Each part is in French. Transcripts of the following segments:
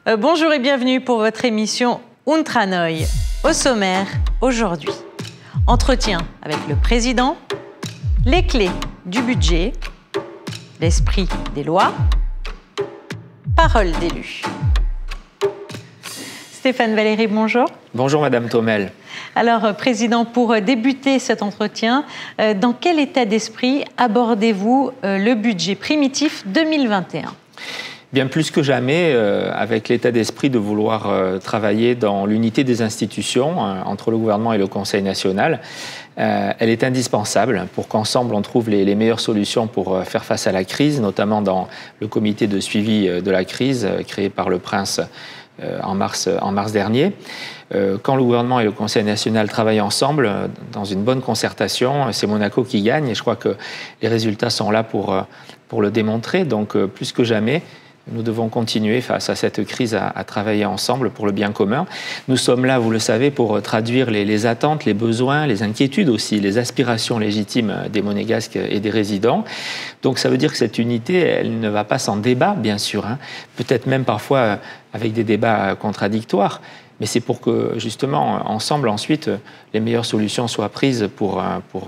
Bonjour et bienvenue pour votre émission Untranoï. Au sommaire, aujourd'hui, entretien avec le président, les clés du budget, l'esprit des lois, parole d'élu. Stéphane Valéry, bonjour. Bonjour Madame Thomel. Alors, Président, pour débuter cet entretien, dans quel état d'esprit abordez-vous le budget primitif 2021 ? Bien plus que jamais, avec l'état d'esprit de vouloir travailler dans l'unité des institutions entre le gouvernement et le Conseil national. Elle est indispensable pour qu'ensemble on trouve les meilleures solutions pour faire face à la crise, notamment dans le comité de suivi de la crise créé par le Prince en mars dernier. Quand le gouvernement et le Conseil national travaillent ensemble dans une bonne concertation, c'est Monaco qui gagne et je crois que les résultats sont là pour le démontrer. Donc plus que jamais, nous devons continuer face à cette crise à travailler ensemble pour le bien commun. Nous sommes là, vous le savez, pour traduire les attentes, les besoins, les inquiétudes aussi, les aspirations légitimes des Monégasques et des résidents. Donc ça veut dire que cette unité, elle ne va pas sans débat, bien sûr, peut-être même parfois avec des débats contradictoires. Mais c'est pour que, justement, ensemble, ensuite, les meilleures solutions soient prises pour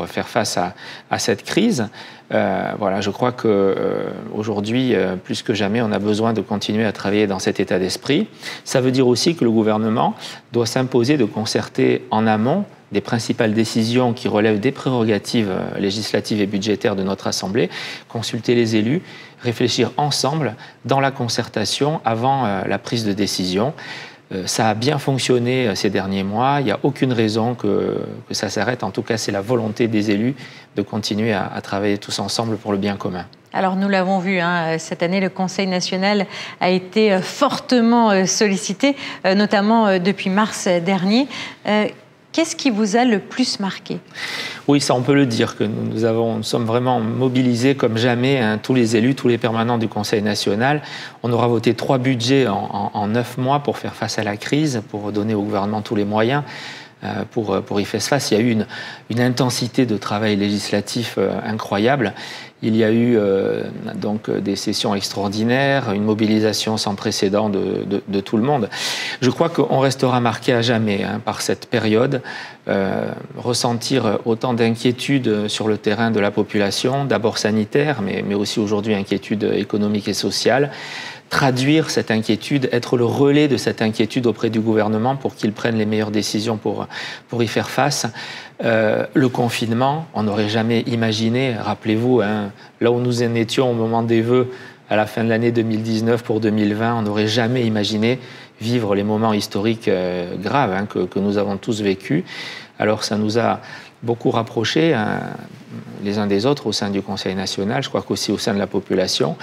faire face à cette crise. Voilà, je crois qu'aujourd'hui, plus que jamais, on a besoin de continuer à travailler dans cet état d'esprit. Ça veut dire aussi que le gouvernement doit s'imposer de concerter en amont des principales décisions qui relèvent des prérogatives législatives et budgétaires de notre Assemblée, consulter les élus, réfléchir ensemble dans la concertation avant la prise de décision. Ça a bien fonctionné ces derniers mois, il n'y a aucune raison que ça s'arrête. En tout cas, c'est la volonté des élus de continuer à travailler tous ensemble pour le bien commun. Alors nous l'avons vu, cette année, le Conseil national a été fortement sollicité, notamment depuis mars dernier. Qu'est-ce qui vous a le plus marqué ? Oui, ça on peut le dire, que nous sommes vraiment mobilisés comme jamais, tous les élus, tous les permanents du Conseil national. On aura voté 3 budgets en 9 mois pour faire face à la crise, pour donner au gouvernement tous les moyens pour y faire face. Il y a eu une intensité de travail législatif incroyable. Il y a eu donc des sessions extraordinaires, une mobilisation sans précédent de tout le monde. Je crois qu'on restera marqué à jamais par cette période, ressentir autant d'inquiétudes sur le terrain de la population, d'abord sanitaire, mais aussi aujourd'hui inquiétude économique et sociale. Traduire cette inquiétude, être le relais de cette inquiétude auprès du gouvernement pour qu'il prenne les meilleures décisions pour y faire face. Le confinement, on n'aurait jamais imaginé, rappelez-vous, là où nous en étions au moment des vœux à la fin de l'année 2019 pour 2020, on n'aurait jamais imaginé vivre les moments historiques graves que nous avons tous vécus. Alors ça nous a beaucoup rapprochés les uns des autres au sein du Conseil national, je crois qu'aussi au sein de la population.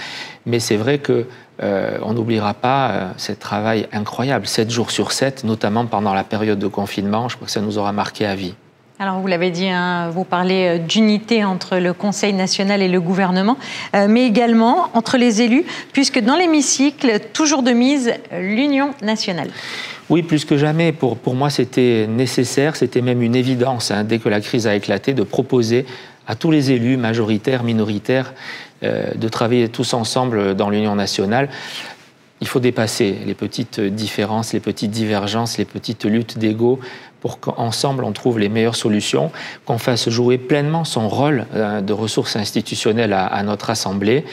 Mais c'est vrai qu'on n'oubliera pas ce travail incroyable, 7 jours sur 7, notamment pendant la période de confinement. Je crois que ça nous aura marqué à vie. Alors, vous l'avez dit, vous parlez d'unité entre le Conseil national et le gouvernement, mais également entre les élus, puisque dans l'hémicycle, toujours de mise, l'Union nationale. Oui, plus que jamais. Pour moi, c'était nécessaire, c'était même une évidence, dès que la crise a éclaté, de proposer à tous les élus, majoritaires, minoritaires, de travailler tous ensemble dans l'Union nationale. Il faut dépasser les petites différences, les petites divergences, les petites luttes d'ego pour qu'ensemble on trouve les meilleures solutions, qu'on fasse jouer pleinement son rôle de ressources institutionnelles à notre Assemblée.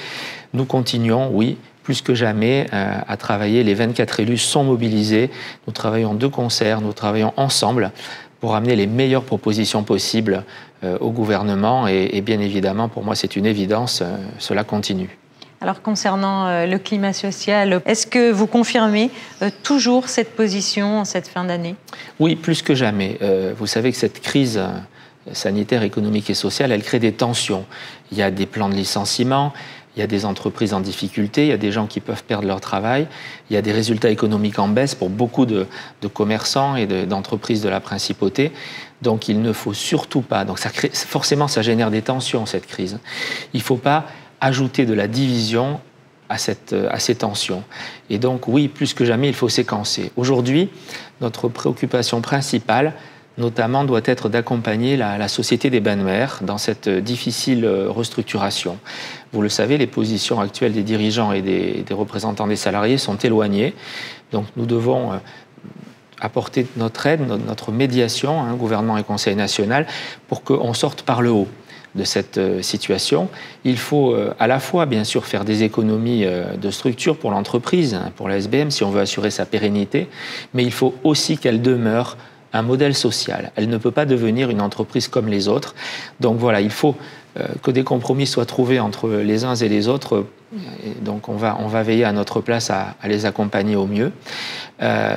Nous continuons, oui, plus que jamais à travailler. Les 24 élus sont mobilisés. Nous travaillons de concert, nous travaillons ensemble pour amener les meilleures propositions possibles au gouvernement. Et bien évidemment, pour moi, c'est une évidence, cela continue. Alors, concernant le climat social, est-ce que vous confirmez toujours cette position en cette fin d'année ? Oui, plus que jamais. Vous savez que cette crise sanitaire, économique et sociale, elle crée des tensions. Il y a des plans de licenciement, il y a des entreprises en difficulté, il y a des gens qui peuvent perdre leur travail, il y a des résultats économiques en baisse pour beaucoup de commerçants et d'entreprises de la principauté. Donc, il ne faut surtout pas... Donc, forcément, ça génère des tensions, cette crise. Il ne faut pas ajouter de la division à ces tensions. Et donc, oui, plus que jamais, il faut séquencer. Aujourd'hui, notre préoccupation principale notamment, doit être d'accompagner la Société des bains de mer dans cette difficile restructuration. Vous le savez, les positions actuelles des dirigeants et des représentants des salariés sont éloignées. Donc nous devons apporter notre aide, notre médiation, gouvernement et Conseil national, pour qu'on sorte par le haut de cette situation. Il faut à la fois, bien sûr, faire des économies de structure pour l'entreprise, pour la SBM, si on veut assurer sa pérennité, mais il faut aussi qu'elle demeure un modèle social. Elle ne peut pas devenir une entreprise comme les autres. Donc voilà, il faut que des compromis soient trouvés entre les uns et les autres. Et donc on va veiller à notre place à les accompagner au mieux.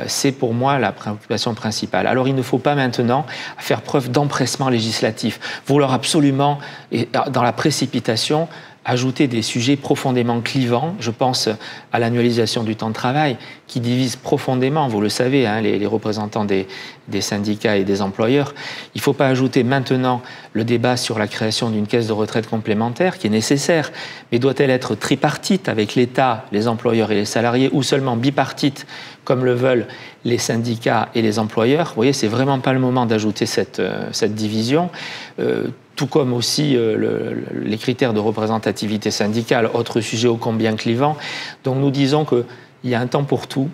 C'est pour moi la préoccupation principale. Alors il ne faut pas maintenant faire preuve d'empressement législatif, vouloir absolument, et dans la précipitation, ajouter des sujets profondément clivants. Je pense à l'annualisation du temps de travail qui divise profondément, vous le savez, les représentants des syndicats et des employeurs. Il ne faut pas ajouter maintenant le débat sur la création d'une caisse de retraite complémentaire qui est nécessaire, mais doit-elle être tripartite avec l'État, les employeurs et les salariés, ou seulement bipartite comme le veulent les syndicats et les employeurs? Vous voyez, c'est vraiment pas le moment d'ajouter cette division. Tout comme aussi les critères de représentativité syndicale, autre sujet ô combien clivant. Donc nous disons qu'il y a un temps pour tout.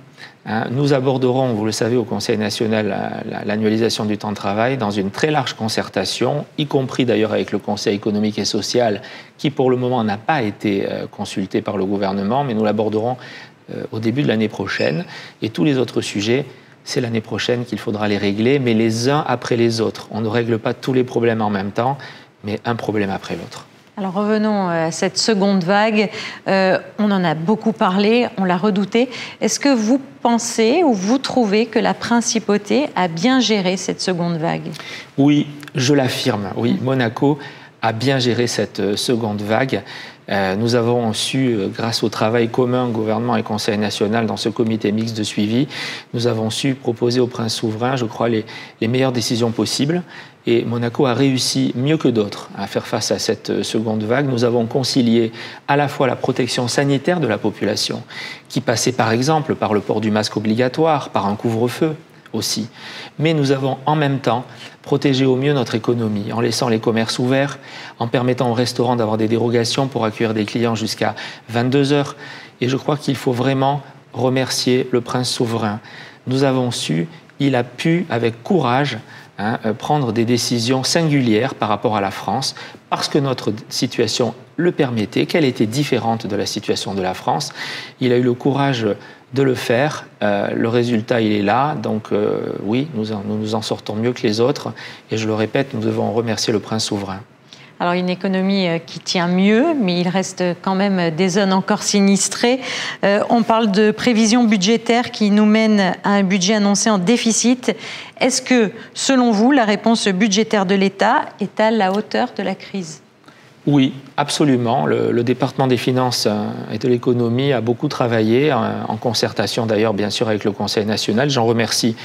Nous aborderons, vous le savez, au Conseil national l'annualisation du temps de travail dans une très large concertation, y compris d'ailleurs avec le Conseil économique et social, qui pour le moment n'a pas été consulté par le gouvernement, mais nous l'aborderons au début de l'année prochaine. Et tous les autres sujets, c'est l'année prochaine qu'il faudra les régler, mais les uns après les autres. On ne règle pas tous les problèmes en même temps, mais un problème après l'autre. Alors revenons à cette seconde vague. On en a beaucoup parlé, on l'a redouté. Est-ce que vous pensez ou vous trouvez que la principauté a bien géré cette seconde vague? Oui, je l'affirme. Oui, Monaco a bien géré cette seconde vague. Nous avons su, grâce au travail commun gouvernement et Conseil national dans ce comité mixte de suivi, nous avons su proposer au prince souverain, je crois, les meilleures décisions possibles. Et Monaco a réussi mieux que d'autres à faire face à cette seconde vague. Nous avons concilié à la fois la protection sanitaire de la population, qui passait par exemple par le port du masque obligatoire, par un couvre-feu aussi. Mais nous avons en même temps protégé au mieux notre économie en laissant les commerces ouverts, en permettant aux restaurants d'avoir des dérogations pour accueillir des clients jusqu'à 22 heures. Et je crois qu'il faut vraiment remercier le prince souverain. Nous avons su, il a pu avec courage prendre des décisions singulières par rapport à la France, parce que notre situation le permettait, qu'elle était différente de la situation de la France. Il a eu le courage de le faire. Le résultat, il est là. Donc oui, nous nous en sortons mieux que les autres. Et je le répète, nous devons remercier le prince souverain. Alors une économie qui tient mieux, mais il reste quand même des zones encore sinistrées. On parle de prévisions budgétaires qui nous mènent à un budget annoncé en déficit. Est-ce que, selon vous, la réponse budgétaire de l'État est à la hauteur de la crise ? Oui, absolument. Le département des finances et de l'économie a beaucoup travaillé, en concertation d'ailleurs bien sûr avec le Conseil national. J'en remercie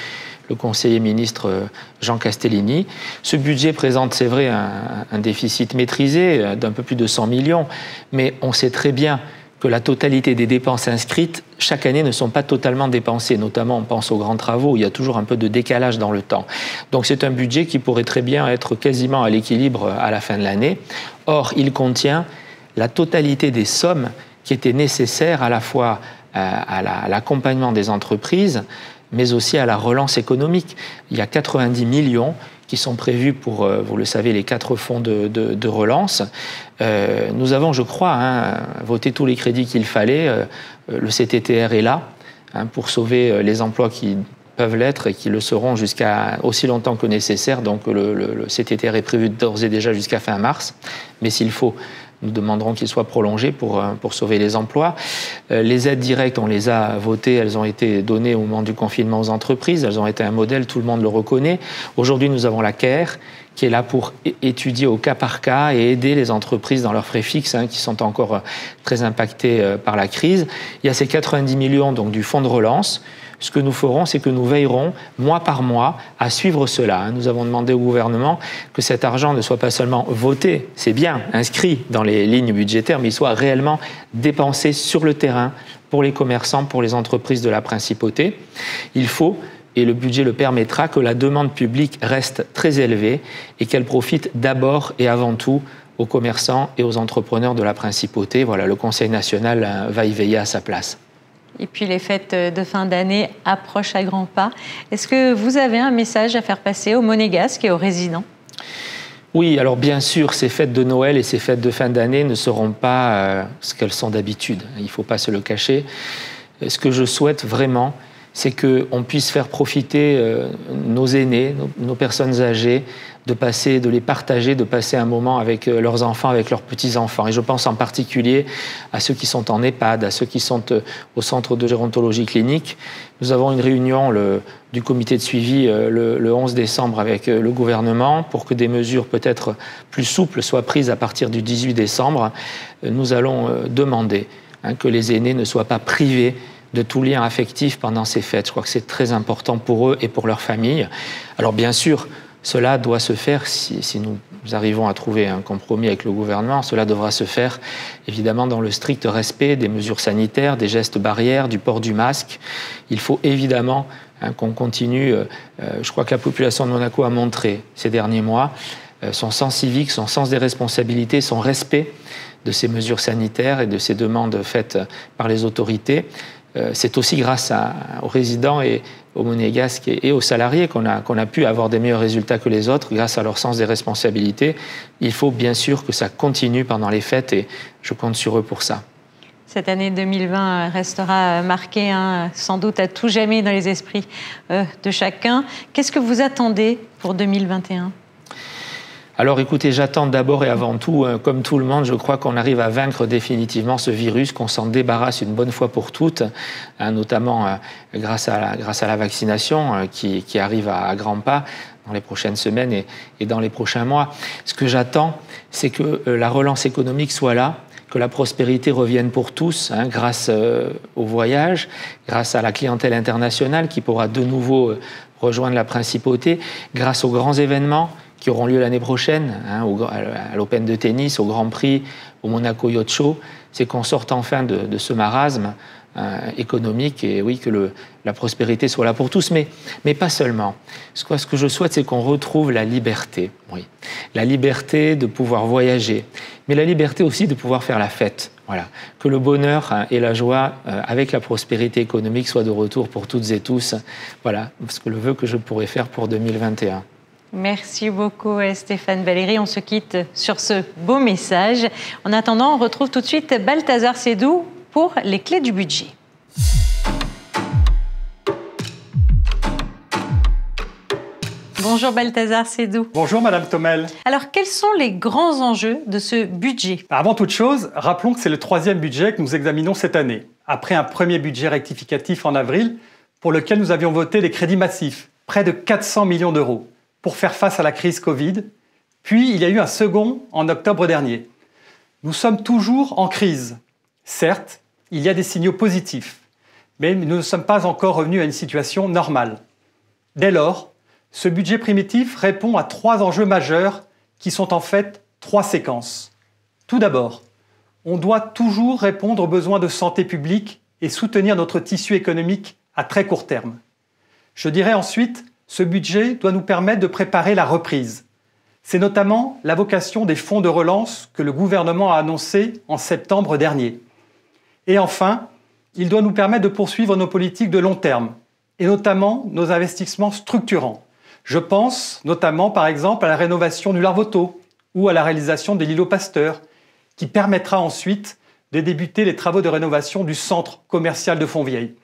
le conseiller ministre Jean Castellini. Ce budget présente, c'est vrai, un déficit maîtrisé d'un peu plus de 100 millions, mais on sait très bien que la totalité des dépenses inscrites, chaque année, ne sont pas totalement dépensées. Notamment, on pense aux grands travaux, il y a toujours un peu de décalage dans le temps. Donc c'est un budget qui pourrait très bien être quasiment à l'équilibre à la fin de l'année. Or, il contient la totalité des sommes qui étaient nécessaires à la fois à l'accompagnement des entreprises, mais aussi à la relance économique. Il y a 90 millions qui sont prévus pour, vous le savez, les 4 fonds de relance. Nous avons, je crois, voté tous les crédits qu'il fallait. Le CTTR est là pour sauver les emplois qui peuvent l'être et qui le seront jusqu'à aussi longtemps que nécessaire. Donc le CTTR est prévu d'ores et déjà jusqu'à fin mars. Mais s'il faut, nous demanderons qu'il soit prolongé pour sauver les emplois. Les aides directes, on les a votées, elles ont été données au moment du confinement aux entreprises, elles ont été un modèle, tout le monde le reconnaît. Aujourd'hui, nous avons la CARE qui est là pour étudier au cas par cas et aider les entreprises dans leurs frais fixes qui sont encore très impactés par la crise. Il y a ces 90 millions donc, du fonds de relance. Ce que nous ferons, c'est que nous veillerons mois par mois à suivre cela. Nous avons demandé au gouvernement que cet argent ne soit pas seulement voté, c'est bien, inscrit dans les lignes budgétaires, mais il soit réellement dépensé sur le terrain pour les commerçants, pour les entreprises de la principauté. Il faut et le budget le permettra, que la demande publique reste très élevée et qu'elle profite d'abord et avant tout aux commerçants et aux entrepreneurs de la Principauté. Voilà, le Conseil national va y veiller à sa place. Et puis les fêtes de fin d'année approchent à grands pas. Est-ce que vous avez un message à faire passer aux Monégasques et aux résidents ? Oui, alors bien sûr, ces fêtes de Noël et ces fêtes de fin d'année ne seront pas ce qu'elles sont d'habitude. Il ne faut pas se le cacher. Ce que je souhaite vraiment, c'est qu'on puisse faire profiter nos aînés, nos personnes âgées, de les partager, de passer un moment avec leurs enfants, avec leurs petits-enfants. Et je pense en particulier à ceux qui sont en EHPAD, à ceux qui sont au centre de gérontologie clinique. Nous avons une réunion du comité de suivi le 11 décembre avec le gouvernement pour que des mesures peut-être plus souples soient prises à partir du 18 décembre. Nous allons demander que les aînés ne soient pas privés de tout lien affectif pendant ces fêtes. Je crois que c'est très important pour eux et pour leur famille. Alors bien sûr, cela doit se faire, si nous arrivons à trouver un compromis avec le gouvernement, cela devra se faire évidemment dans le strict respect des mesures sanitaires, des gestes barrières, du port du masque. Il faut évidemment qu'on continue. Je crois que la population de Monaco a montré ces derniers mois son sens civique, son sens des responsabilités, son respect de ces mesures sanitaires et de ces demandes faites par les autorités. C'est aussi grâce aux résidents et aux Monégasques et aux salariés qu'on a pu avoir des meilleurs résultats que les autres grâce à leur sens des responsabilités. Il faut bien sûr que ça continue pendant les fêtes et je compte sur eux pour ça. Cette année 2020 restera marquée sans doute à tout jamais dans les esprits de chacun. Qu'est-ce que vous attendez pour 2021 ? Alors écoutez, j'attends d'abord et avant tout, comme tout le monde, je crois qu'on arrive à vaincre définitivement ce virus, qu'on s'en débarrasse une bonne fois pour toutes, notamment grâce à la vaccination qui arrive à grands pas dans les prochaines semaines et dans les prochains mois. Ce que j'attends, c'est que la relance économique soit là, que la prospérité revienne pour tous, grâce au voyage, grâce à la clientèle internationale qui pourra de nouveau rejoindre la Principauté, grâce aux grands événements qui auront lieu l'année prochaine, à l'Open de tennis, au Grand Prix, au Monaco Yacht Show, c'est qu'on sorte enfin de ce marasme économique et oui, que la prospérité soit là pour tous, mais pas seulement. Ce que je souhaite, c'est qu'on retrouve la liberté, oui. La liberté de pouvoir voyager, mais la liberté aussi de pouvoir faire la fête. Voilà. Que le bonheur et la joie avec la prospérité économique soient de retour pour toutes et tous. Voilà ce que le vœu que je pourrais faire pour 2021. Merci beaucoup Stéphane Valéry. On se quitte sur ce beau message. En attendant, on retrouve tout de suite Balthazar Sédou pour les clés du budget. Bonjour Balthazar Sédou. Bonjour Madame Thomel. Alors, quels sont les grands enjeux de ce budget ? Avant toute chose, rappelons que c'est le 3e budget que nous examinons cette année, après un premier budget rectificatif en avril, pour lequel nous avions voté des crédits massifs, près de 400 millions d'euros, pour faire face à la crise Covid. Puis, il y a eu un second en octobre dernier. Nous sommes toujours en crise. Certes, il y a des signaux positifs, mais nous ne sommes pas encore revenus à une situation normale. Dès lors, ce budget primitif répond à 3 enjeux majeurs qui sont en fait 3 séquences. Tout d'abord, on doit toujours répondre aux besoins de santé publique et soutenir notre tissu économique à très court terme. Je dirais ensuite, ce budget doit nous permettre de préparer la reprise. C'est notamment la vocation des fonds de relance que le gouvernement a annoncé en septembre dernier. Et enfin, il doit nous permettre de poursuivre nos politiques de long terme, et notamment nos investissements structurants. Je pense notamment par exemple à la rénovation du Larvoto ou à la réalisation de l'îlot Pasteur, qui permettra ensuite de débuter les travaux de rénovation du centre commercial de Fontvieille.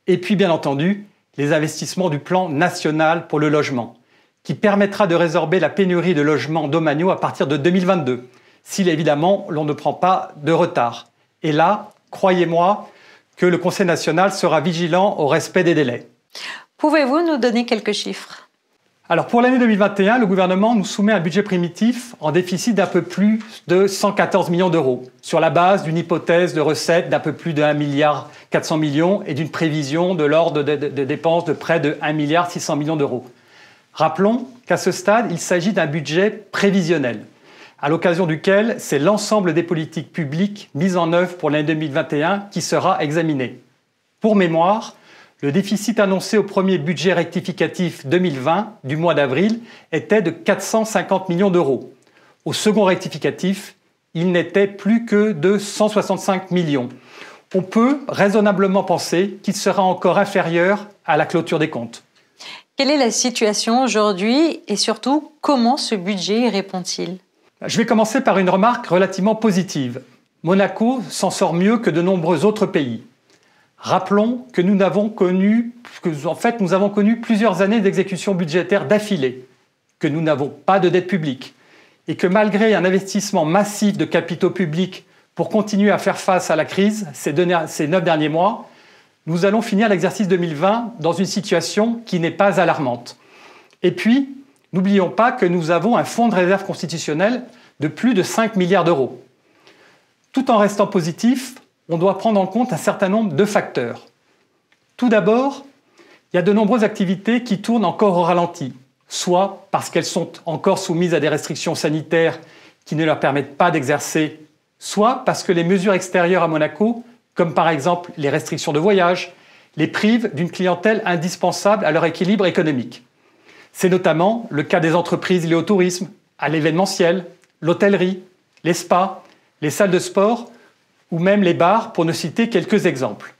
Et puis bien entendu, les investissements du plan national pour le logement, qui permettra de résorber la pénurie de logements domaniaux à partir de 2022, si évidemment l'on ne prend pas de retard. Et là, croyez-moi que le Conseil national sera vigilant au respect des délais. Pouvez-vous nous donner quelques chiffres ? Alors pour l'année 2021, le gouvernement nous soumet un budget primitif en déficit d'un peu plus de 114 millions d'euros, sur la base d'une hypothèse de recettes d'un peu plus de 1,4 milliard et d'une prévision de l'ordre de dépenses de près de 1,6 milliard d'euros. Rappelons qu'à ce stade, il s'agit d'un budget prévisionnel, à l'occasion duquel c'est l'ensemble des politiques publiques mises en œuvre pour l'année 2021 qui sera examiné. Pour mémoire, Le déficit annoncé au premier budget rectificatif 2020 du mois d'avril était de 450 millions d'euros. Au second rectificatif, il n'était plus que de 165 millions. On peut raisonnablement penser qu'il sera encore inférieur à la clôture des comptes. Quelle est la situation aujourd'hui et surtout, comment ce budget y répond-il? Je vais commencer par une remarque relativement positive. Monaco s'en sort mieux que de nombreux autres pays. Rappelons que nous avons connu plusieurs années d'exécution budgétaire d'affilée, que nous n'avons pas de dette publique et que malgré un investissement massif de capitaux publics pour continuer à faire face à la crise ces 9 derniers mois, nous allons finir l'exercice 2020 dans une situation qui n'est pas alarmante. Et puis, n'oublions pas que nous avons un fonds de réserve constitutionnel de plus de 5 milliards d'euros. Tout en restant positif, on doit prendre en compte un certain nombre de facteurs. Tout d'abord, il y a de nombreuses activités qui tournent encore au ralenti, soit parce qu'elles sont encore soumises à des restrictions sanitaires qui ne leur permettent pas d'exercer, soit parce que les mesures extérieures à Monaco, comme par exemple les restrictions de voyage, les privent d'une clientèle indispensable à leur équilibre économique. C'est notamment le cas des entreprises liées au tourisme, à l'événementiel, l'hôtellerie, les spas, les salles de sport ou même les bars, pour ne citer quelques exemples.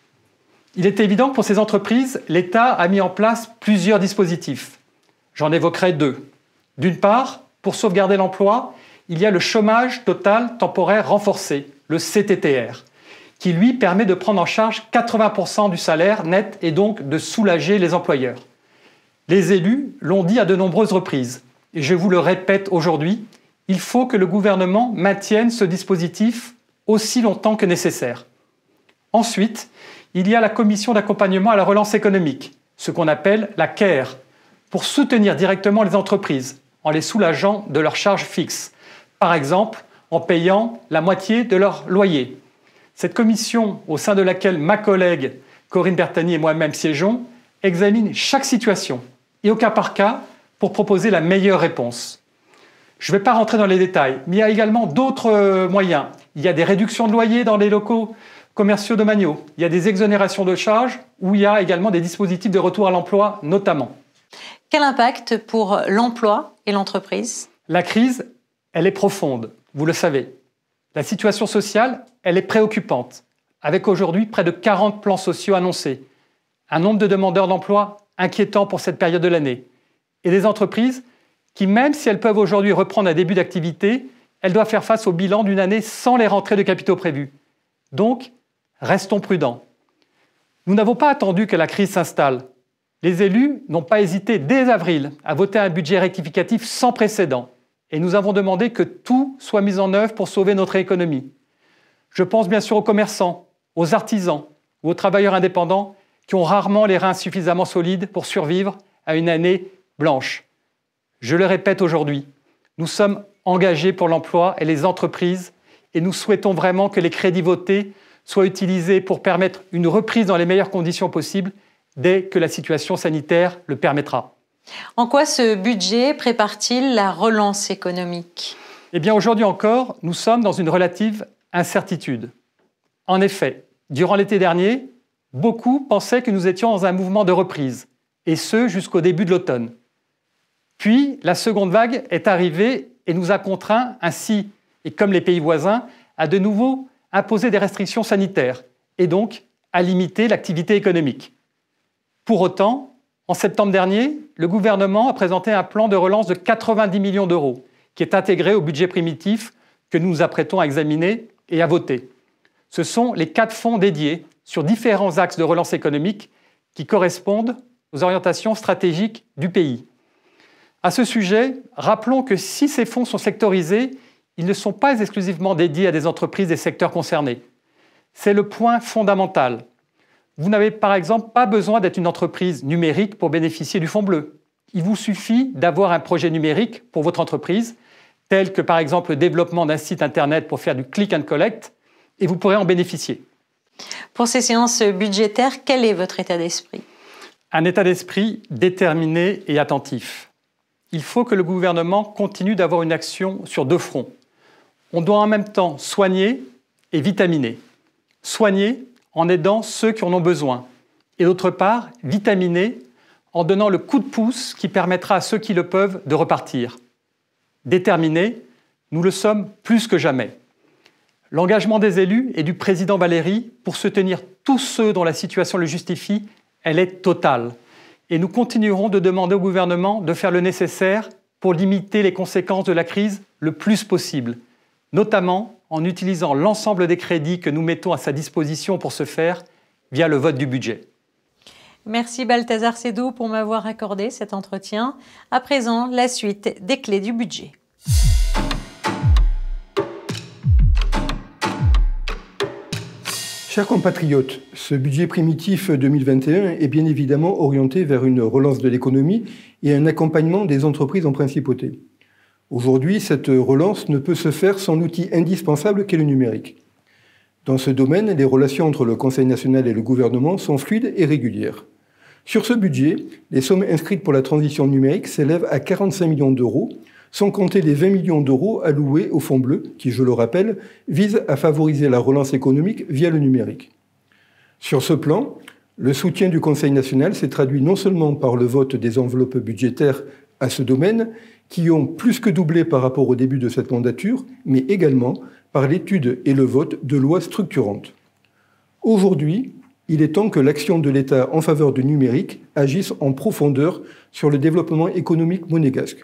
Il est évident que pour ces entreprises, l'État a mis en place plusieurs dispositifs. J'en évoquerai deux. D'une part, pour sauvegarder l'emploi, il y a le chômage total temporaire renforcé, le CTTR, qui lui permet de prendre en charge 80% du salaire net et donc de soulager les employeurs. Les élus l'ont dit à de nombreuses reprises, et je vous le répète aujourd'hui, il faut que le gouvernement maintienne ce dispositif aussi longtemps que nécessaire. Ensuite, il y a la commission d'accompagnement à la relance économique, ce qu'on appelle la CARE, pour soutenir directement les entreprises en les soulageant de leurs charges fixes, par exemple en payant la moitié de leur loyer. Cette commission, au sein de laquelle ma collègue Corinne Bertani et moi-même siégeons, examine chaque situation et au cas par cas pour proposer la meilleure réponse. Je ne vais pas rentrer dans les détails, mais il y a également d'autres moyens. Il y a des réductions de loyer dans les locaux commerciaux domaniaux, il y a des exonérations de charges ou il y a également des dispositifs de retour à l'emploi notamment. Quel impact pour l'emploi et l'entreprise? La crise, elle est profonde, vous le savez. La situation sociale, elle est préoccupante, avec aujourd'hui près de 40 plans sociaux annoncés, un nombre de demandeurs d'emploi inquiétant pour cette période de l'année, et des entreprises qui, même si elles peuvent aujourd'hui reprendre un début d'activité, elles doivent faire face au bilan d'une année sans les rentrées de capitaux prévues. Donc, restons prudents. Nous n'avons pas attendu que la crise s'installe. Les élus n'ont pas hésité dès avril à voter un budget rectificatif sans précédent. Et nous avons demandé que tout soit mis en œuvre pour sauver notre économie. Je pense bien sûr aux commerçants, aux artisans ou aux travailleurs indépendants qui ont rarement les reins suffisamment solides pour survivre à une année blanche. Je le répète aujourd'hui, nous sommes engagés pour l'emploi et les entreprises et nous souhaitons vraiment que les crédits votés soient utilisés pour permettre une reprise dans les meilleures conditions possibles dès que la situation sanitaire le permettra. En quoi ce budget prépare-t-il la relance économique? Eh bien, aujourd'hui encore, nous sommes dans une relative incertitude. En effet, durant l'été dernier, beaucoup pensaient que nous étions dans un mouvement de reprise, et ce jusqu'au début de l'automne. Puis, la seconde vague est arrivée et nous a contraints, ainsi et comme les pays voisins, à de nouveau imposer des restrictions sanitaires, et donc à limiter l'activité économique. Pour autant, en septembre dernier, le gouvernement a présenté un plan de relance de 90 millions d'euros, qui est intégré au budget primitif que nous nous apprêtons à examiner et à voter. Ce sont les 4 fonds dédiés sur différents axes de relance économique qui correspondent aux orientations stratégiques du pays. À ce sujet, rappelons que si ces fonds sont sectorisés, ils ne sont pas exclusivement dédiés à des entreprises des secteurs concernés. C'est le point fondamental. Vous n'avez par exemple pas besoin d'être une entreprise numérique pour bénéficier du fonds bleu. Il vous suffit d'avoir un projet numérique pour votre entreprise, tel que par exemple le développement d'un site internet pour faire du click and collect, et vous pourrez en bénéficier. Pour ces séances budgétaires, quel est votre état d'esprit? Un état d'esprit déterminé et attentif. Il faut que le gouvernement continue d'avoir une action sur 2 fronts. On doit en même temps soigner et vitaminer. Soigner en aidant ceux qui en ont besoin, et d'autre part, vitaminer en donnant le coup de pouce qui permettra à ceux qui le peuvent de repartir. Déterminés, nous le sommes plus que jamais. L'engagement des élus et du président Valéry pour soutenir tous ceux dont la situation le justifie, elle est totale. Et nous continuerons de demander au gouvernement de faire le nécessaire pour limiter les conséquences de la crise le plus possible, notamment en utilisant l'ensemble des crédits que nous mettons à sa disposition pour ce faire via le vote du budget. Merci Balthazar Seydoux pour m'avoir accordé cet entretien. À présent, la suite des clés du budget. Chers compatriotes, ce budget primitif 2021 est bien évidemment orienté vers une relance de l'économie et un accompagnement des entreprises en principauté. Aujourd'hui, cette relance ne peut se faire sans l'outil indispensable qu'est le numérique. Dans ce domaine, les relations entre le Conseil national et le gouvernement sont fluides et régulières. Sur ce budget, les sommes inscrites pour la transition numérique s'élèvent à 45 millions d'euros, sans compter les 20 millions d'euros alloués au Fonds bleu, qui, je le rappelle, vise à favoriser la relance économique via le numérique. Sur ce plan, le soutien du Conseil national s'est traduit non seulement par le vote des enveloppes budgétaires à ce domaine, qui ont plus que doublé par rapport au début de cette mandature, mais également par l'étude et le vote de lois structurantes. Aujourd'hui, il est temps que l'action de l'État en faveur du numérique agisse en profondeur sur le développement économique monégasque.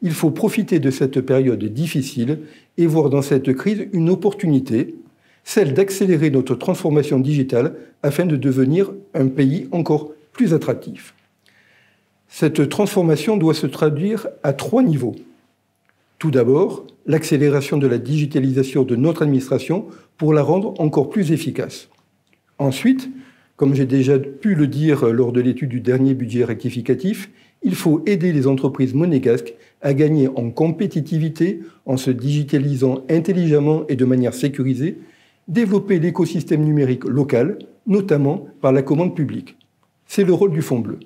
Il faut profiter de cette période difficile et voir dans cette crise une opportunité, celle d'accélérer notre transformation digitale afin de devenir un pays encore plus attractif. Cette transformation doit se traduire à 3 niveaux. Tout d'abord, l'accélération de la digitalisation de notre administration pour la rendre encore plus efficace. Ensuite, comme j'ai déjà pu le dire lors de l'étude du dernier budget rectificatif, il faut aider les entreprises monégasques à gagner en compétitivité en se digitalisant intelligemment et de manière sécurisée, développer l'écosystème numérique local, notamment par la commande publique. C'est le rôle du Fonds bleu.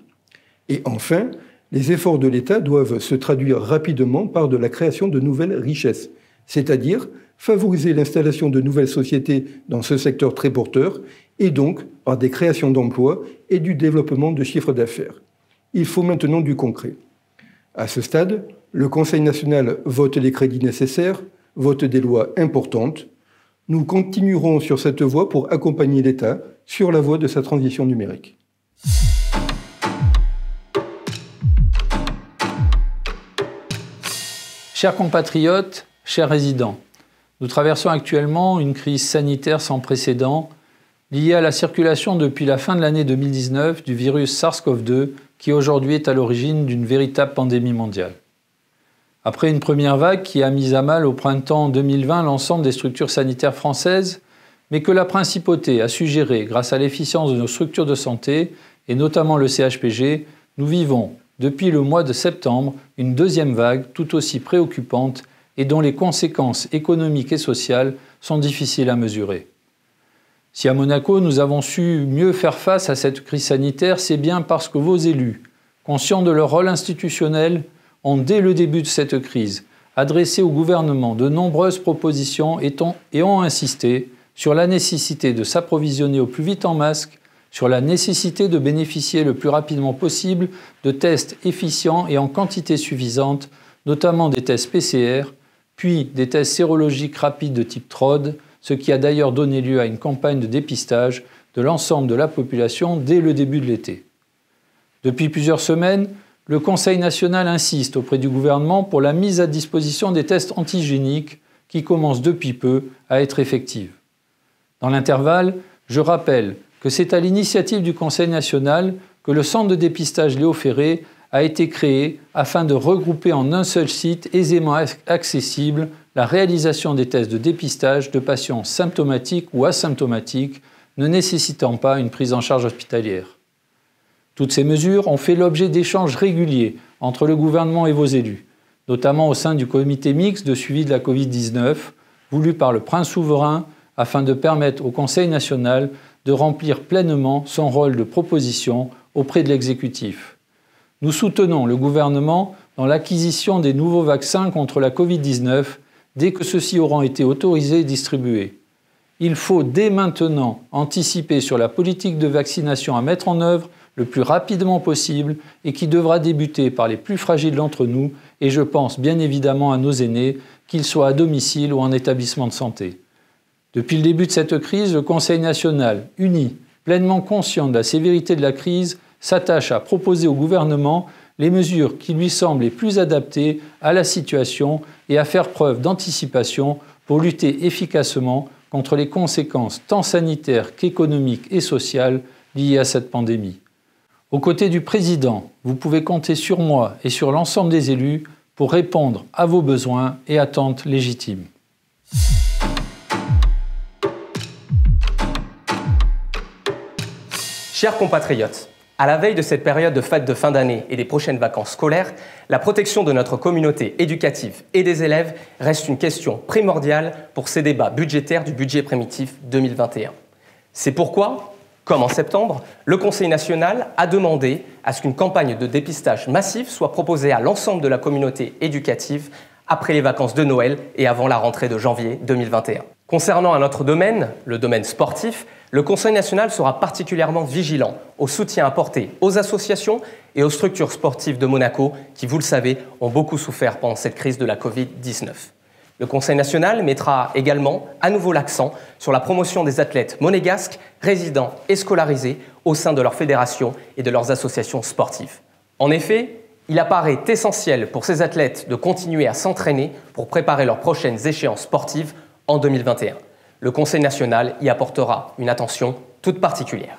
Et enfin, les efforts de l'État doivent se traduire rapidement par de la création de nouvelles richesses, c'est-à-dire favoriser l'installation de nouvelles sociétés dans ce secteur très porteur, et donc par des créations d'emplois et du développement de chiffres d'affaires. Il faut maintenant du concret. À ce stade, le Conseil national vote les crédits nécessaires, vote des lois importantes. Nous continuerons sur cette voie pour accompagner l'État sur la voie de sa transition numérique. Chers compatriotes, chers résidents, nous traversons actuellement une crise sanitaire sans précédent liée à la circulation depuis la fin de l'année 2019 du virus SARS-CoV-2 qui aujourd'hui est à l'origine d'une véritable pandémie mondiale. Après une première vague qui a mis à mal au printemps 2020 l'ensemble des structures sanitaires françaises, mais que la principauté a su gérer grâce à l'efficience de nos structures de santé, et notamment le CHPG, nous vivons, depuis le mois de septembre, une deuxième vague tout aussi préoccupante et dont les conséquences économiques et sociales sont difficiles à mesurer. Si à Monaco, nous avons su mieux faire face à cette crise sanitaire, c'est bien parce que vos élus, conscients de leur rôle institutionnel, ont dès le début de cette crise adressé au gouvernement de nombreuses propositions et ont insisté sur la nécessité de s'approvisionner au plus vite en masques, sur la nécessité de bénéficier le plus rapidement possible de tests efficients et en quantité suffisante, notamment des tests PCR, puis des tests sérologiques rapides de type TROD, ce qui a d'ailleurs donné lieu à une campagne de dépistage de l'ensemble de la population dès le début de l'été. Depuis plusieurs semaines, le Conseil national insiste auprès du gouvernement pour la mise à disposition des tests antigéniques qui commencent depuis peu à être effectives. Dans l'intervalle, je rappelle que c'est à l'initiative du Conseil national que le centre de dépistage Léo Ferré a été créé afin de regrouper en un seul site aisément accessible la réalisation des tests de dépistage de patients symptomatiques ou asymptomatiques ne nécessitant pas une prise en charge hospitalière. Toutes ces mesures ont fait l'objet d'échanges réguliers entre le gouvernement et vos élus, notamment au sein du comité mixte de suivi de la Covid-19, voulu par le prince souverain afin de permettre au Conseil national de remplir pleinement son rôle de proposition auprès de l'exécutif. Nous soutenons le gouvernement dans l'acquisition des nouveaux vaccins contre la Covid-19 dès que ceux-ci auront été autorisés et distribués. Il faut dès maintenant anticiper sur la politique de vaccination à mettre en œuvre le plus rapidement possible et qui devra débuter par les plus fragiles d'entre nous, et je pense bien évidemment à nos aînés, qu'ils soient à domicile ou en établissement de santé. Depuis le début de cette crise, le Conseil national, uni, pleinement conscient de la sévérité de la crise, s'attache à proposer au gouvernement les mesures qui lui semblent les plus adaptées à la situation et à faire preuve d'anticipation pour lutter efficacement contre les conséquences tant sanitaires qu'économiques et sociales liées à cette pandémie. Aux côtés du Président, vous pouvez compter sur moi et sur l'ensemble des élus pour répondre à vos besoins et attentes légitimes. Chers compatriotes, à la veille de cette période de fête de fin d'année et des prochaines vacances scolaires, la protection de notre communauté éducative et des élèves reste une question primordiale pour ces débats budgétaires du budget primitif 2021. C'est pourquoi, comme en septembre, le Conseil national a demandé à ce qu'une campagne de dépistage massif soit proposée à l'ensemble de la communauté éducative après les vacances de Noël et avant la rentrée de janvier 2021. Concernant un autre domaine, le domaine sportif, le Conseil national sera particulièrement vigilant au soutien apporté aux associations et aux structures sportives de Monaco qui, vous le savez, ont beaucoup souffert pendant cette crise de la Covid-19. Le Conseil national mettra également à nouveau l'accent sur la promotion des athlètes monégasques, résidents et scolarisés au sein de leurs fédérations et de leurs associations sportives. En effet, il apparaît essentiel pour ces athlètes de continuer à s'entraîner pour préparer leurs prochaines échéances sportives en 2021. Le Conseil national y apportera une attention toute particulière.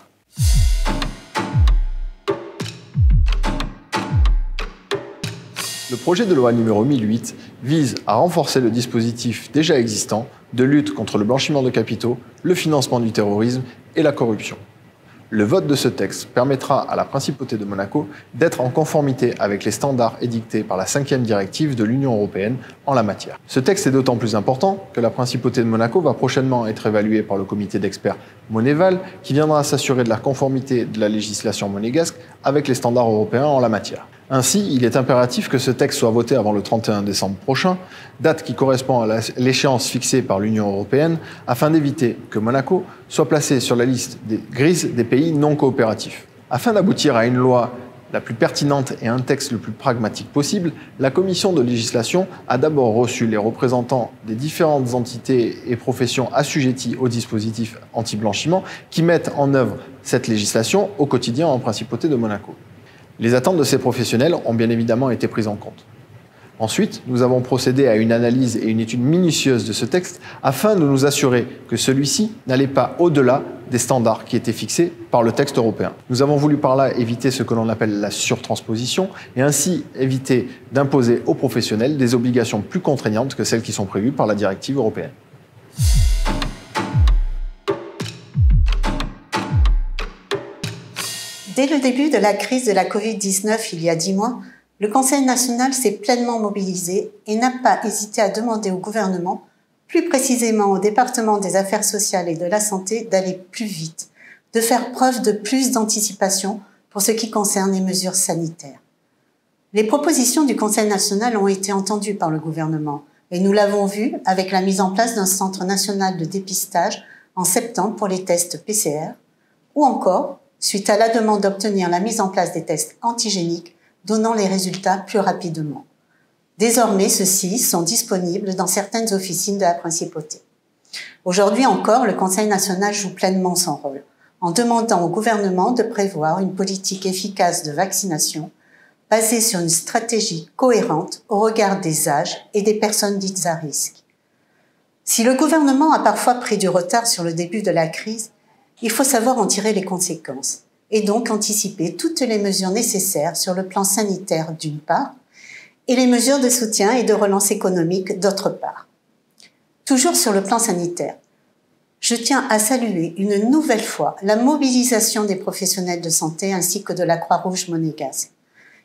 Le projet de loi numéro 1008 vise à renforcer le dispositif déjà existant de lutte contre le blanchiment de capitaux, le financement du terrorisme et la corruption. Le vote de ce texte permettra à la Principauté de Monaco d'être en conformité avec les standards édictés par la 5e directive de l'Union européenne en la matière. Ce texte est d'autant plus important que la Principauté de Monaco va prochainement être évaluée par le comité d'experts Monéval qui viendra s'assurer de la conformité de la législation monégasque avec les standards européens en la matière. Ainsi, il est impératif que ce texte soit voté avant le 31 décembre prochain, date qui correspond à l'échéance fixée par l'Union européenne, afin d'éviter que Monaco soit placé sur la liste grise des pays non coopératifs. Afin d'aboutir à une loi la plus pertinente et un texte le plus pragmatique possible, la commission de législation a d'abord reçu les représentants des différentes entités et professions assujetties au dispositif anti-blanchiment qui mettent en œuvre cette législation au quotidien en Principauté de Monaco. Les attentes de ces professionnels ont bien évidemment été prises en compte. Ensuite, nous avons procédé à une analyse et une étude minutieuse de ce texte afin de nous assurer que celui-ci n'allait pas au-delà des standards qui étaient fixés par le texte européen. Nous avons voulu par là éviter ce que l'on appelle la surtransposition et ainsi éviter d'imposer aux professionnels des obligations plus contraignantes que celles qui sont prévues par la directive européenne. Dès le début de la crise de la Covid-19, il y a 10 mois, le Conseil national s'est pleinement mobilisé et n'a pas hésité à demander au gouvernement, plus précisément au département des affaires sociales et de la santé, d'aller plus vite, de faire preuve de plus d'anticipation pour ce qui concerne les mesures sanitaires. Les propositions du Conseil national ont été entendues par le gouvernement et nous l'avons vu avec la mise en place d'un centre national de dépistage en septembre pour les tests PCR ou encore suite à la demande d'obtenir la mise en place des tests antigéniques donnant les résultats plus rapidement. Désormais, ceux-ci sont disponibles dans certaines officines de la Principauté. Aujourd'hui encore, le Conseil national joue pleinement son rôle en demandant au gouvernement de prévoir une politique efficace de vaccination basée sur une stratégie cohérente au regard des âges et des personnes dites à risque. Si le gouvernement a parfois pris du retard sur le début de la crise, il faut savoir en tirer les conséquences et donc anticiper toutes les mesures nécessaires sur le plan sanitaire d'une part et les mesures de soutien et de relance économique d'autre part. Toujours sur le plan sanitaire, je tiens à saluer une nouvelle fois la mobilisation des professionnels de santé ainsi que de la Croix-Rouge monégasque.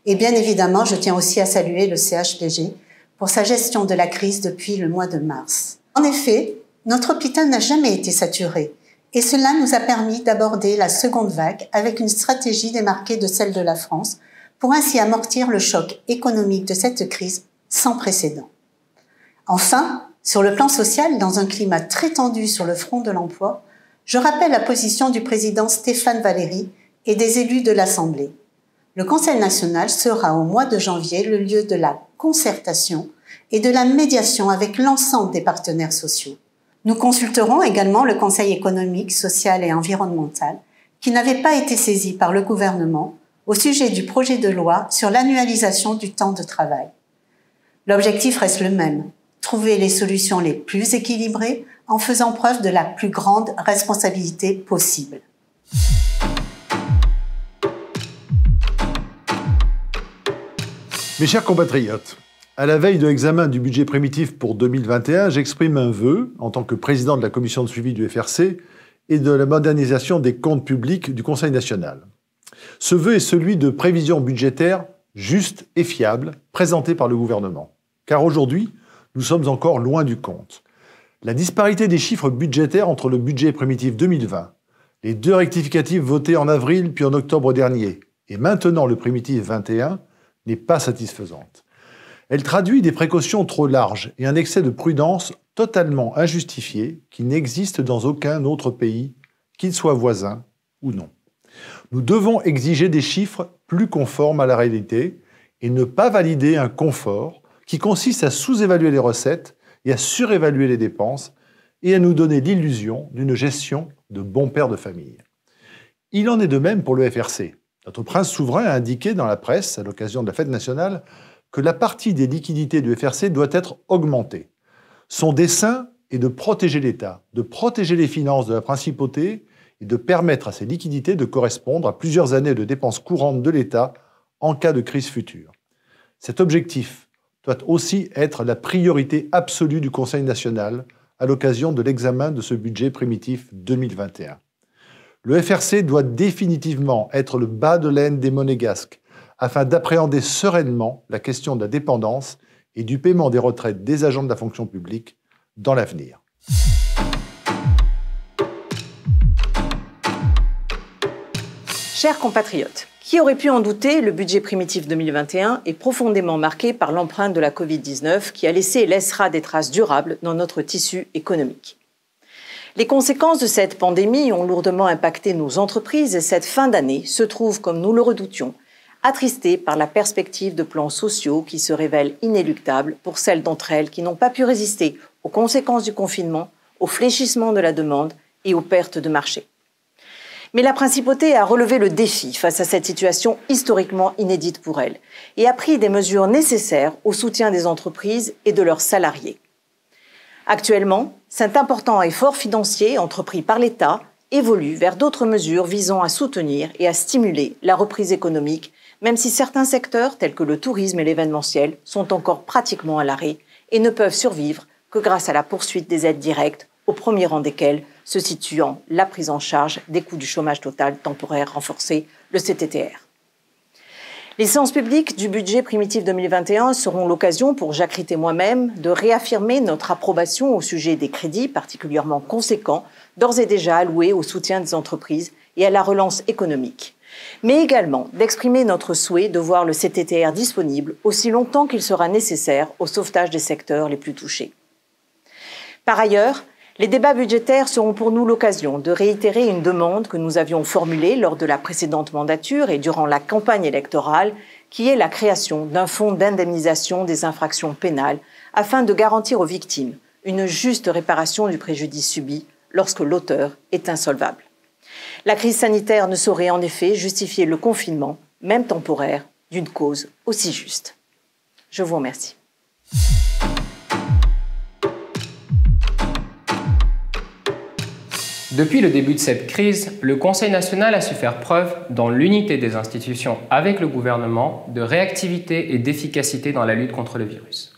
Et bien évidemment, je tiens aussi à saluer le CHPG pour sa gestion de la crise depuis le mois de mars. En effet, notre hôpital n'a jamais été saturé et cela nous a permis d'aborder la seconde vague avec une stratégie démarquée de celle de la France pour ainsi amortir le choc économique de cette crise sans précédent. Enfin, Sur le plan social, dans un climat très tendu sur le front de l'emploi, je rappelle la position du président Stéphane Valéry et des élus de l'Assemblée. Le Conseil national sera au mois de janvier le lieu de la concertation et de la médiation avec l'ensemble des partenaires sociaux. Nous consulterons également le Conseil économique, social et environnemental, qui n'avait pas été saisi par le gouvernement au sujet du projet de loi sur l'annualisation du temps de travail. L'objectif reste le même, trouver les solutions les plus équilibrées en faisant preuve de la plus grande responsabilité possible. Mes chers compatriotes, à la veille de l'examen du budget primitif pour 2021, j'exprime un vœu, en tant que président de la commission de suivi du FRC et de la modernisation des comptes publics du Conseil national. Ce vœu est celui de prévisions budgétaires justes et fiables présentées par le gouvernement. Car aujourd'hui, nous sommes encore loin du compte. La disparité des chiffres budgétaires entre le budget primitif 2020, les 2 rectificatifs votés en avril puis en octobre dernier, et maintenant le primitif 21, n'est pas satisfaisante. Elle traduit des précautions trop larges et un excès de prudence totalement injustifié qui n'existe dans aucun autre pays, qu'il soit voisin ou non. Nous devons exiger des chiffres plus conformes à la réalité et ne pas valider un confort qui consiste à sous-évaluer les recettes et à surévaluer les dépenses et à nous donner l'illusion d'une gestion de bon père de famille. Il en est de même pour le FRC. Notre prince souverain a indiqué dans la presse, à l'occasion de la fête nationale, que la partie des liquidités du FRC doit être augmentée. Son dessein est de protéger l'État, de protéger les finances de la principauté et de permettre à ces liquidités de correspondre à plusieurs années de dépenses courantes de l'État en cas de crise future. Cet objectif doit aussi être la priorité absolue du Conseil national à l'occasion de l'examen de ce budget primitif 2021. Le FRC doit définitivement être le bas de laine des monégasques afin d'appréhender sereinement la question de la dépendance et du paiement des retraites des agents de la fonction publique dans l'avenir. Chers compatriotes, qui aurait pu en douter, le budget primitif 2021 est profondément marqué par l'empreinte de la Covid-19 qui a laissé et laissera des traces durables dans notre tissu économique. Les conséquences de cette pandémie ont lourdement impacté nos entreprises et cette fin d'année se trouve, comme nous le redoutions, attristée par la perspective de plans sociaux qui se révèlent inéluctables pour celles d'entre elles qui n'ont pas pu résister aux conséquences du confinement, au fléchissement de la demande et aux pertes de marché. Mais la principauté a relevé le défi face à cette situation historiquement inédite pour elle et a pris des mesures nécessaires au soutien des entreprises et de leurs salariés. Actuellement, cet important effort financier entrepris par l'État évolue vers d'autres mesures visant à soutenir et à stimuler la reprise économique, même si certains secteurs, tels que le tourisme et l'événementiel, sont encore pratiquement à l'arrêt et ne peuvent survivre que grâce à la poursuite des aides directes, au premier rang desquelles se situant la prise en charge des coûts du chômage total temporaire renforcé, le CTTR. Les séances publiques du budget primitif 2021 seront l'occasion pour Jacques Ritt et moi-même de réaffirmer notre approbation au sujet des crédits particulièrement conséquents, d'ores et déjà alloués au soutien des entreprises et à la relance économique, mais également d'exprimer notre souhait de voir le CTTR disponible aussi longtemps qu'il sera nécessaire au sauvetage des secteurs les plus touchés. Par ailleurs, les débats budgétaires seront pour nous l'occasion de réitérer une demande que nous avions formulée lors de la précédente mandature et durant la campagne électorale, qui est la création d'un fonds d'indemnisation des infractions pénales afin de garantir aux victimes une juste réparation du préjudice subi lorsque l'auteur est insolvable. La crise sanitaire ne saurait en effet justifier le confinement, même temporaire, d'une cause aussi juste. Je vous remercie. Depuis le début de cette crise, le Conseil national a su faire preuve, dans l'unité des institutions avec le gouvernement, de réactivité et d'efficacité dans la lutte contre le virus.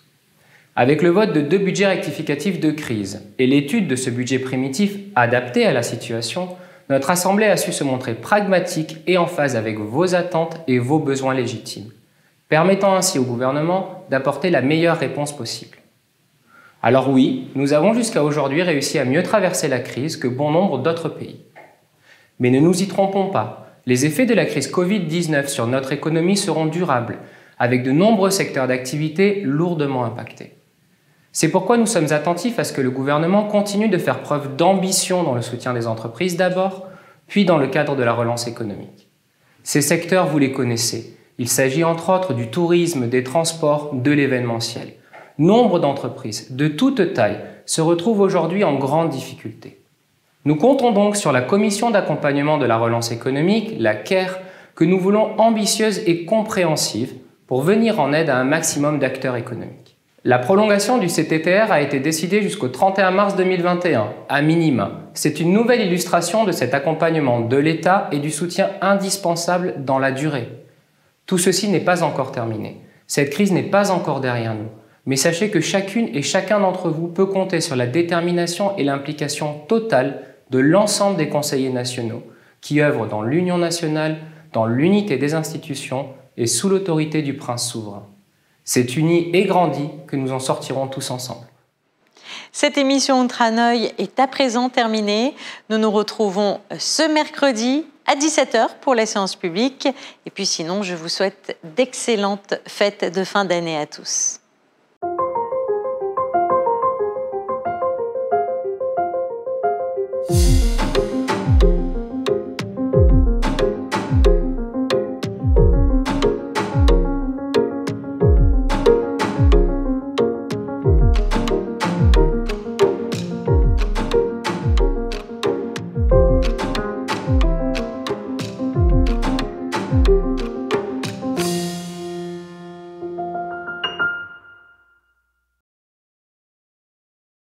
Avec le vote de 2 budgets rectificatifs de crise et l'étude de ce budget primitif adapté à la situation, notre Assemblée a su se montrer pragmatique et en phase avec vos attentes et vos besoins légitimes, permettant ainsi au gouvernement d'apporter la meilleure réponse possible. Alors oui, nous avons jusqu'à aujourd'hui réussi à mieux traverser la crise que bon nombre d'autres pays. Mais ne nous y trompons pas, les effets de la crise Covid-19 sur notre économie seront durables, avec de nombreux secteurs d'activité lourdement impactés. C'est pourquoi nous sommes attentifs à ce que le gouvernement continue de faire preuve d'ambition dans le soutien des entreprises d'abord, puis dans le cadre de la relance économique. Ces secteurs, vous les connaissez. Il s'agit entre autres du tourisme, des transports, de l'événementiel. Nombre d'entreprises, de toute taille, se retrouvent aujourd'hui en grande difficulté. Nous comptons donc sur la commission d'accompagnement de la relance économique, la CARE, que nous voulons ambitieuse et compréhensive pour venir en aide à un maximum d'acteurs économiques. La prolongation du CTTR a été décidée jusqu'au 31 mars 2021, à minima. C'est une nouvelle illustration de cet accompagnement de l'État et du soutien indispensable dans la durée. Tout ceci n'est pas encore terminé. Cette crise n'est pas encore derrière nous. Mais sachez que chacune et chacun d'entre vous peut compter sur la détermination et l'implication totale de l'ensemble des conseillers nationaux qui œuvrent dans l'union nationale, dans l'unité des institutions et sous l'autorité du prince souverain. C'est uni et grandi que nous en sortirons tous ensemble. Cette émission Outre-Hanoï est à présent terminée. Nous nous retrouvons ce mercredi à 17h pour les séances publiques. Et puis sinon, je vous souhaite d'excellentes fêtes de fin d'année à tous.